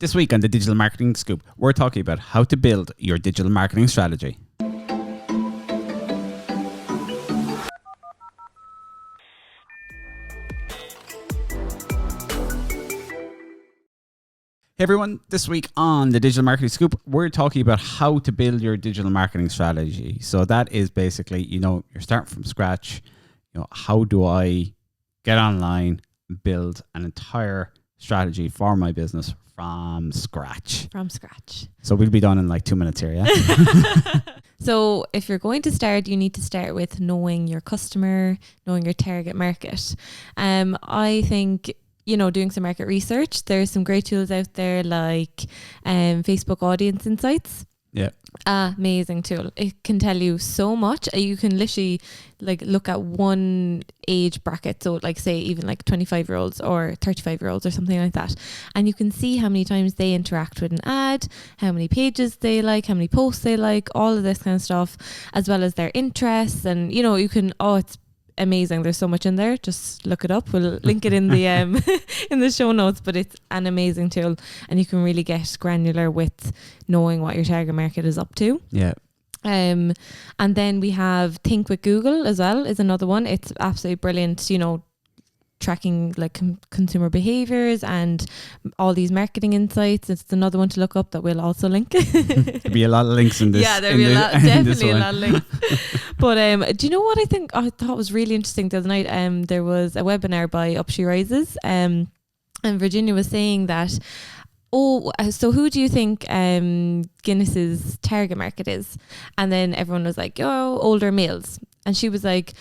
This week on the Digital Marketing Scoop, we're talking about how to build your digital marketing strategy. Hey everyone, this week on the Digital Marketing Scoop, we're talking about how to build your digital marketing strategy. So that is basically, you're starting from scratch. How do I get online, build an entire strategy for my business from scratch? So we'll be done in like 2 minutes here, yeah? So if you're going to start, you need to start with knowing your customer, knowing your target market. I think doing some market research, there's some great tools out there like Facebook Audience Insights. Yeah. Amazing tool. It can tell you so much. You can literally look at one age bracket. So say even 25-year-olds or 35-year-olds or something like that. And you can see how many times they interact with an ad, how many pages they like, how many posts they like, all of this kind of stuff, as well as their interests. And, you can, it's amazing. There's so much in there. Just look it up. We'll link it in the in the show notes, but it's an amazing tool and you can really get granular with knowing what your target market is up to. Yeah. And then we have Think with Google as well is another one. It's absolutely brilliant, tracking consumer behaviors and all these marketing insights. It's another one to look up that we'll also link. There'll be a lot of links in this. Yeah, there'll be definitely a lot of links. But do you know what I thought was really interesting the other night? There was a webinar by Up She Rises, and Virginia was saying that, so who do you think Guinness's target market is? And then everyone was like, older males. And she was like,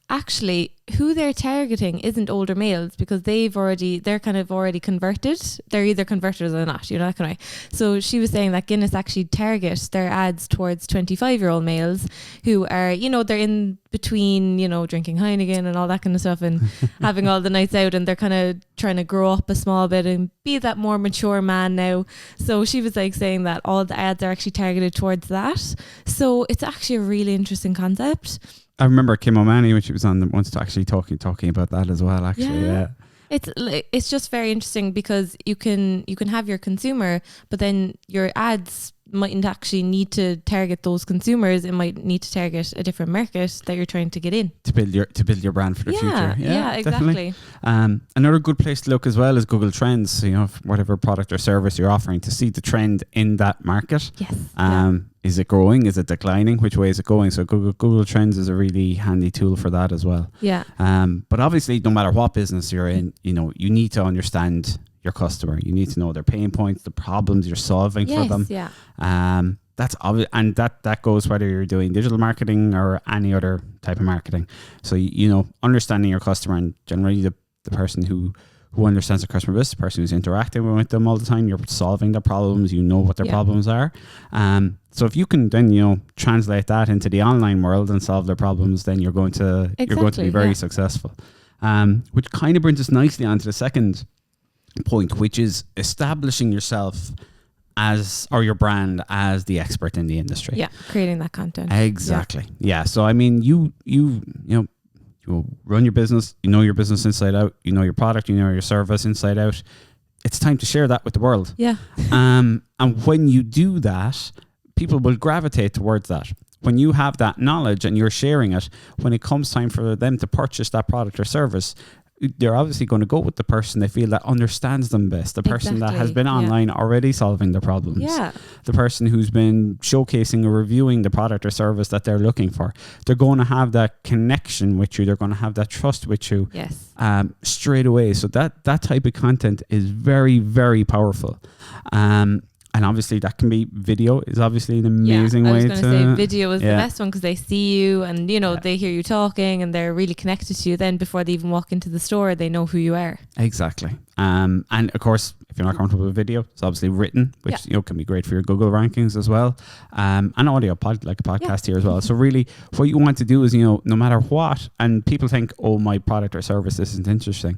actually, who they're targeting isn't older males because they're kind of already converted. They're either converted or they're not, that kind of way. So she was saying that Guinness actually target their ads towards 25-year-old males who are, they're in between, drinking Heineken and all that kind of stuff and having all the nights out, and they're kind of trying to grow up a small bit and be that more mature man now. So she was saying that all the ads are actually targeted towards that. So it's actually a really interesting concept. I remember Kim O'Mahony when she was on once actually talking about that as well, actually. Yeah. It's just very interesting because you can have your consumer, but then your ads mightn't actually need to target those consumers. It might need to target a different market that you're trying to get in to build your brand for the future. Yeah, exactly. Another good place to look as well is Google Trends. Whatever product or service you're offering, to see the trend in that market. Yes. Is it growing? Is it declining? Which way is it going? So Google Trends is a really handy tool for that as well. Yeah. But obviously, no matter what business you're in, you need to understand your customer. You need to know their pain points, the problems you're solving for them. Yeah. That's obvious, and that goes whether you're doing digital marketing or any other type of marketing. So understanding your customer, and generally the person who understands the customer best, the person who's interacting with them all the time, you're solving their problems, what their problems are. So if you can then translate that into the online world and solve their problems, then you're going to be very successful. Which kind of brings us nicely onto the second point, which is establishing yourself or your brand as the expert in the industry. Yeah, creating that content. Exactly. Yeah. So I mean, you run your business, your business inside out, your product, your service inside out. It's time to share that with the world. Yeah. And when you do that, people will gravitate towards that. When you have that knowledge and you're sharing it, when it comes time for them to purchase that product or service, they're obviously going to go with the person they feel that understands them best, the person that has been online already solving the problems, the person who's been showcasing or reviewing the product or service that they're looking for. They're going to have that connection with you. They're going to have that trust with you straight away. So that type of content is very, very powerful. And obviously that can be video is obviously an amazing way to... I was going to say video is the best one because they see you and, they hear you talking and they're really connected to you. Then before they even walk into the store, they know who you are. Exactly. And of course, if you're not comfortable with video, it's obviously written, which can be great for your Google rankings as well. And audio, like a podcast here as well. So really what you want to do is, no matter what, and people think, my product or service isn't interesting.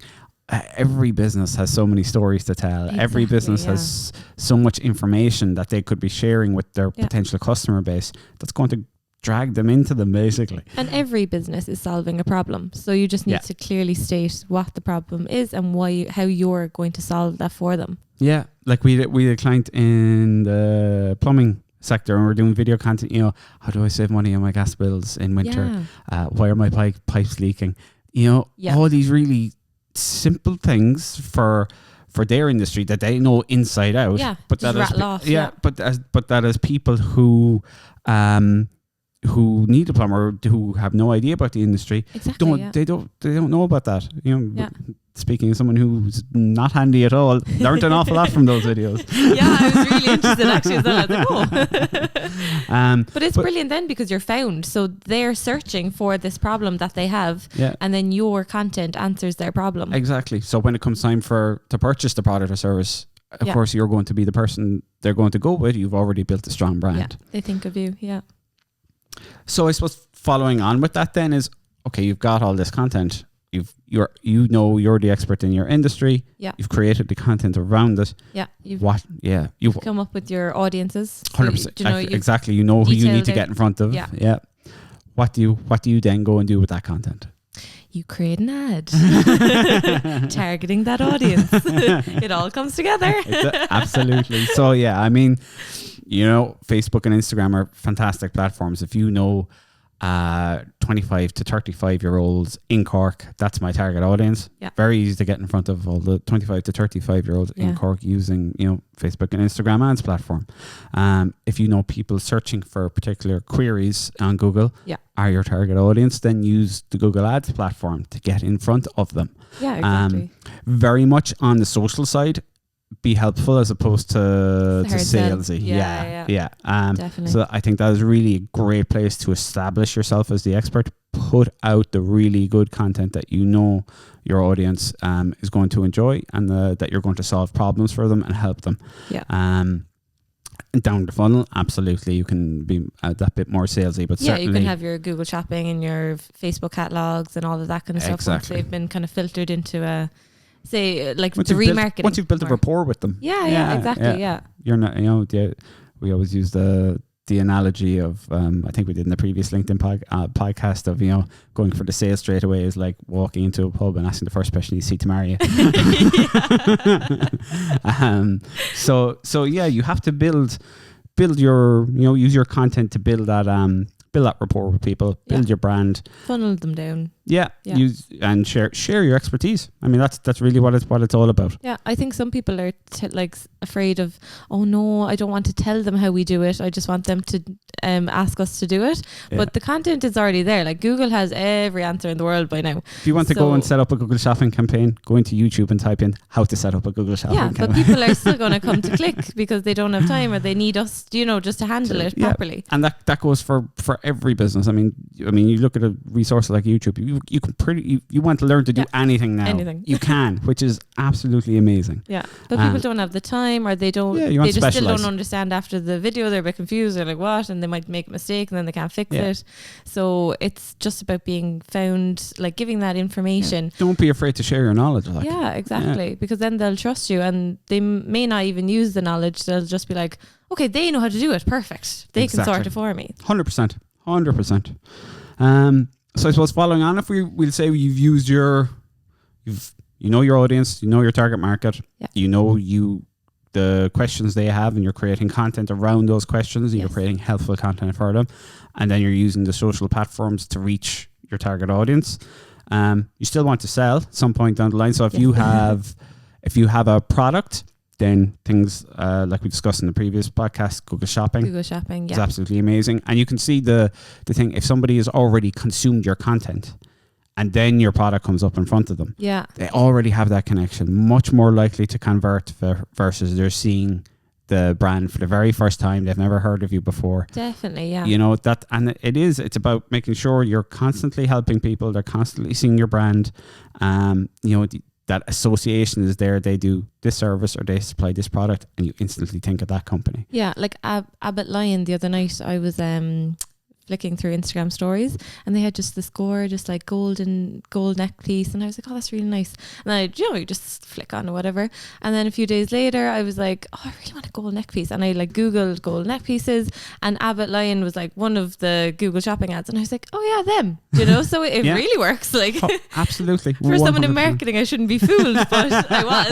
Every business has so many stories to tell. Exactly, every business has so much information that they could be sharing with their potential customer base that's going to drag them into them, basically. And every business is solving a problem. So you just need to clearly state what the problem is and how you're going to solve that for them. Yeah, like we had a client in the plumbing sector, and we're doing video content. You know, how do I save money on my gas bills in winter? Why are my pipes leaking? You know, all these really simple things for their industry that they know inside out. Yeah, but just rattle off. But that as people who need a plumber, who have no idea about the industry, they don't know about that. You know, speaking of someone who's not handy at all, learned an awful lot from those videos. Yeah, I was really interested actually as well. I was like, but it's brilliant then, because you're found. So they're searching for this problem that they have, and then your content answers their problem. Exactly. So when it comes time to purchase the product or service, of course you're going to be the person they're going to go with. You've already built a strong brand. Yeah, they think of you. Yeah. So I suppose following on with that then is, okay, you've got all this content. You're the expert in your industry. Yeah. You've created the content around it. Yeah. You've come up with your audiences. 100%. Exactly. You know who you need to get in front of. Yeah. Yeah. What do you then go and do with that content? You create an ad targeting that audience. It all comes together. Absolutely. So yeah, I mean, you know, Facebook and Instagram are fantastic platforms. If you know 25 to 35 year olds in Cork, that's my target audience. Yeah. Very easy to get in front of all the 25 to 35 year olds in Cork using, you know, Facebook and Instagram ads platform. If you know people searching for particular queries on Google are your target audience, then use the Google Ads platform to get in front of them. Yeah, exactly. Very much on the social side, be helpful as opposed to salesy. Yeah. Definitely. So I think that is really a great place to establish yourself as the expert. Put out the really good content that you know your audience is going to enjoy, and that you're going to solve problems for them and help them. Yeah. Down the funnel, absolutely, you can be that bit more salesy, but certainly you can have your Google Shopping and your Facebook catalogs and all of that kind of stuff. Exactly. Once they've been kind of filtered into a, say, like once the remarketing. Once you've built a rapport with them. Exactly. You're not, you know, we always use the analogy of, I think we did in the previous LinkedIn podcast of, you know, going for the sale straight away is like walking into a pub and asking the first person you see to marry you. So yeah, you have to build your, you know, use your content to build that rapport with people, build your brand, funnel them down. Use and share your expertise. I mean, that's really what it's all about. Yeah, I think some people are afraid of, oh no, I don't want to tell them how we do it. I just want them to ask us to do it. Yeah. But the content is already there. Like Google has every answer in the world by now. If you want to go and set up a Google Shopping campaign, go into YouTube and type in how to set up a Google Shopping campaign. But people are still going to come to click because they don't have time, or they need us, you know, just to handle it properly. And that goes for every business. I mean, you look at a resource like YouTube. You can you want to learn to do anything now. Anything. You can, which is absolutely amazing. Yeah, but people don't have the time, or they don't. They just still don't understand after the video. They're a bit confused. They're like, what? And they might make a mistake, and then they can't fix it. So it's just about being found, like giving that information. Yeah. Don't be afraid to share your knowledge. Like. Yeah, exactly. Because then they'll trust you, and they may not even use the knowledge. They'll just be like, okay, they know how to do it. Perfect. They can sort it for me. 100%. So I suppose following on, if we'll say you've used you know your audience, you know your target market, you know the questions they have, and you're creating content around those questions, and you're creating helpful content for them, and then you're using the social platforms to reach your target audience. You still want to sell at some point down the line. So if you have a product, then things like we discussed in the previous podcast, Google Shopping is absolutely amazing. And you can see the thing, if somebody has already consumed your content and then your product comes up in front of them, they already have that connection, much more likely to convert versus they're seeing the brand for the very first time. They've never heard of you before. Definitely, yeah. You know, that, and it's about making sure you're constantly helping people. They're constantly seeing your brand. You know, that association is there. They do this service or they supply this product, and you instantly think of that company. Yeah, like Abbott Lion the other night, I was flicking through Instagram stories, and they had just this gorgeous like gold neck piece, and I was like, oh, that's really nice. And then you just flick on or whatever, and then a few days later I was like, oh, I really want a gold neck piece, and I like googled gold neck pieces, and Abbott Lion was like one of the Google shopping ads, and I was like, oh yeah, them, so it really works. Like, absolutely. For someone in marketing, I shouldn't be fooled, but I was.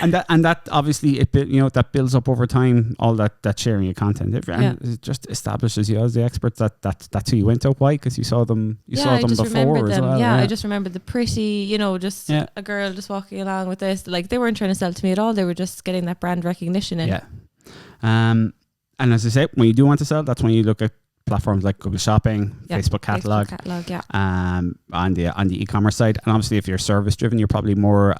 and that obviously that builds up over time, all that sharing of content. It just establishes you as the experts. That's who you went to. Why? Because you saw them before as well. I just remember the pretty, just a girl just walking along with this. Like, they weren't trying to sell to me at all. They were just getting that brand recognition in. Yeah. And as I say, when you do want to sell, that's when you look at platforms like Google Shopping, Facebook Catalog, on the e-commerce side. And obviously, if you're service driven, you're probably more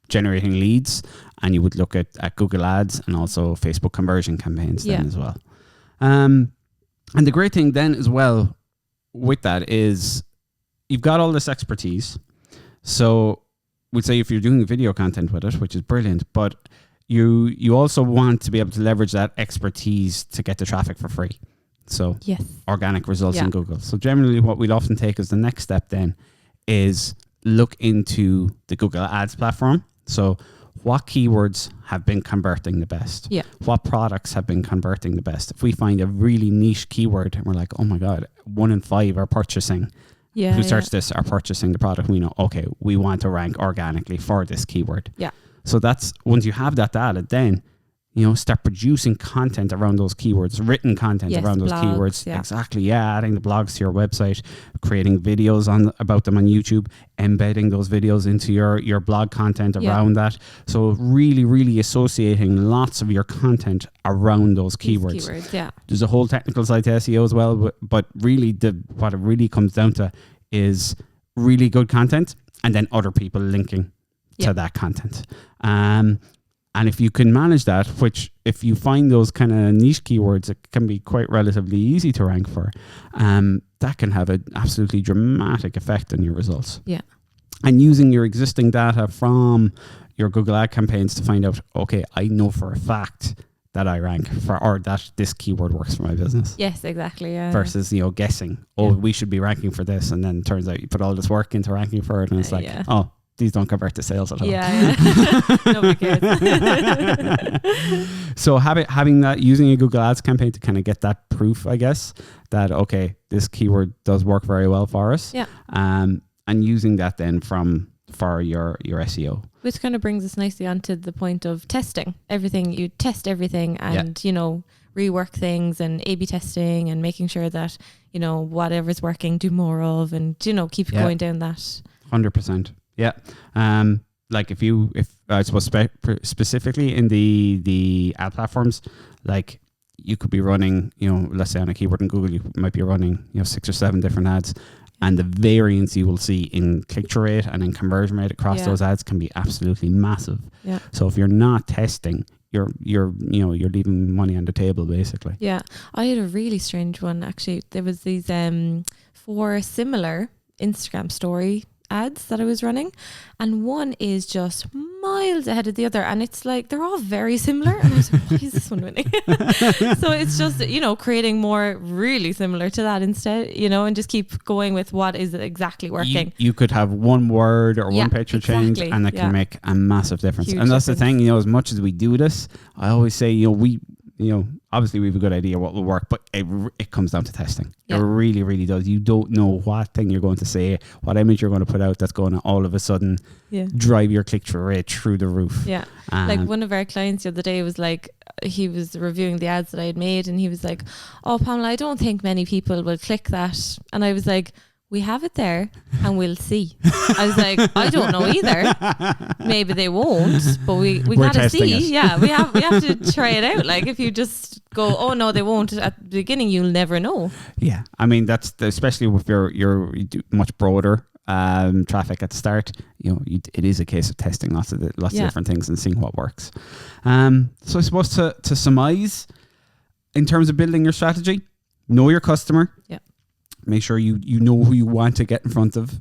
generating leads, and you would look at Google Ads and also Facebook conversion campaigns then as well. And the great thing then as well with that is you've got all this expertise. So we'd say if you're doing video content with it, which is brilliant, but you also want to be able to leverage that expertise to get the traffic for free. So organic results in Google. So generally what we'd often take as the next step then is look into the Google Ads platform. So what keywords have been converting the best? Yeah. What products have been converting the best? If we find a really niche keyword and we're like, oh my God, 1 in 5 are purchasing. Who search this are purchasing the product. We know, okay, we want to rank organically for this keyword. Yeah. So that's, once you have that data, then start producing content around those keywords, written content around those keywords. Yeah. Exactly. Yeah. Adding the blogs to your website, creating videos about them on YouTube, embedding those videos into your blog content around that. So really, really associating lots of your content around those keywords. Yeah. There's a whole technical side to SEO as well, but really what it really comes down to is really good content and then other people linking to that content. And if you can manage that, which if you find those kind of niche keywords, it can be quite relatively easy to rank for, that can have an absolutely dramatic effect on your results. Yeah. And using your existing data from your Google ad campaigns to find out, okay, I know for a fact that I rank for, or that this keyword works for my business. Yes, exactly. Yeah. Versus, guessing, we should be ranking for this. And then it turns out you put all this work into ranking for it and it's like, oh, these don't convert to sales at all. Yeah. Nobody cares. So having that, using a Google Ads campaign to kind of get that proof, I guess, that, okay, this keyword does work very well for us. Yeah. And using that then for your SEO. Which kind of brings us nicely onto the point of testing everything. You test everything and, rework things and A/B testing and making sure that, whatever's working, do more of, and, keep going down that. 100%. Yeah. Like if I suppose specifically in the ad platforms, like you could be running, let's say on a keyword in Google, you might be running, 6 or 7 different ads, and the variance you will see in click-through rate and in conversion rate across those ads can be absolutely massive. Yeah. So if you're not testing, you're leaving money on the table basically. Yeah. I had a really strange one actually. There was these 4 similar Instagram story ads that I was running, and one is just miles ahead of the other, and it's like they're all very similar, and I was like, why is this one winning? So it's just creating more really similar to that instead, and just keep going with what is exactly working. You could have one word or one picture change, and it can make a massive difference. Huge and that's difference. The thing, as much as we do this, I always say, obviously we have a good idea what will work, but it comes down to testing. Yeah. It really, really does. You don't know what thing you're going to say, what image you're going to put out that's going to all of a sudden drive your click-through rate through the roof. Yeah. Like one of our clients the other day was like, he was reviewing the ads that I had made, and he was like, oh, Pamela, I don't think many people will click that. And I was like, we have it there and we'll see. I was like, I don't know either. Maybe they won't, but we gotta see. It. Yeah, we have to try it out. Like if you just go, oh no, they won't at the beginning, you'll never know. Yeah, I mean that's especially with your much broader traffic at the start. It is a case of testing lots of different things and seeing what works. So I suppose to surmise, in terms of building your strategy, know your customer. Yeah. Make sure you know who you want to get in front of.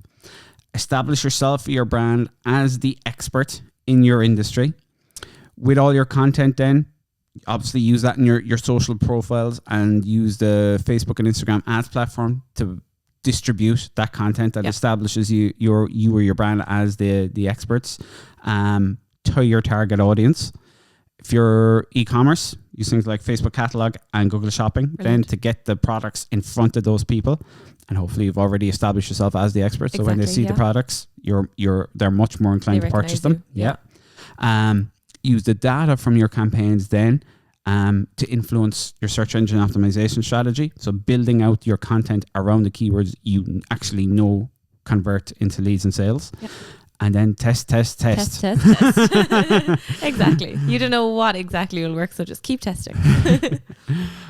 Establish yourself, your brand, as the expert in your industry. With all your content then, obviously use that in your social profiles, and use the Facebook and Instagram ads platform to distribute that content that establishes you or your brand as the experts to your target audience. If you're e-commerce, use things like Facebook catalog and Google Shopping then to get the products in front of those people, and hopefully you've already established yourself as the expert. So when they see the products, they're much more inclined to purchase them. Use the data from your campaigns then to influence your search engine optimization strategy. So building out your content around the keywords you actually know convert into leads and sales. And then test. Exactly. You don't know what exactly will work, so just keep testing.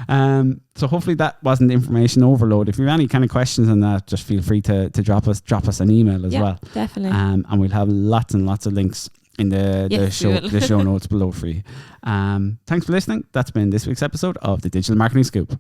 So hopefully that wasn't information overload. If you have any kind of questions on that, just feel free to drop us an email as well. Definitely. And we'll have lots and lots of links in the show notes below for you. Thanks for listening. That's been this week's episode of the Digital Marketing Scoop.